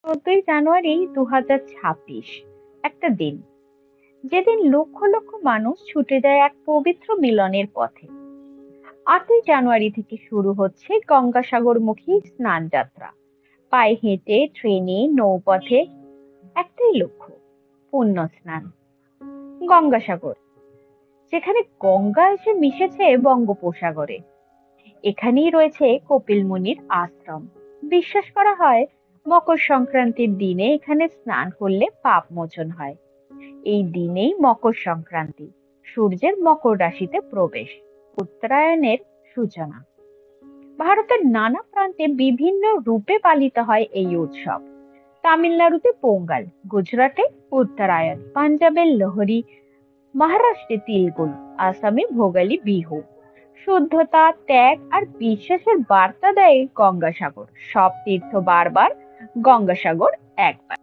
14ই জানুয়ারি 2026 একটা দিন, যেদিন লক্ষ লক্ষ মানুষ ছুটে যায় এক পবিত্র মিলনের পথে। 8ই জানুয়ারি থেকে শুরু হচ্ছে গঙ্গাসাগরমুখী স্নান যাত্রা। পায়ে হেঁটে, ট্রেনে, নৌপথে, একটাই লক্ষ্য, পুণ্য স্নান। গঙ্গাসাগর, যেখানে গঙ্গা এসে মিশেছে বঙ্গোপসাগরে। এখানেই রয়েছে কপিল মুনির আশ্রম। বিশ্বাস করা হয় মকর সংক্রান্তির দিনে এখানে স্নান করলে পাপ মোচন হয়। এই দিনেই মকর সংক্রান্তি, সূর্যের মকর রাশিতে প্রবেশ, উত্তরায়ণের সূচনা। ভারতের নানা প্রান্তে বিভিন্ন রূপে পালিত হয় এই উৎসব। তামিলনাড়ুতে পোঙ্গাল, গুজরাটে উত্তরায়ণ, পাঞ্জাবের লোহরি, মহারাষ্ট্রে তিলগুল, আসামে ভোগালী বিহু। শুদ্ধতা, ত্যাগ আর বিশ্বাসের বার্তা দেয় গঙ্গাসাগর। সব তীর্থ বারবার, গঙ্গাসাগর একবার।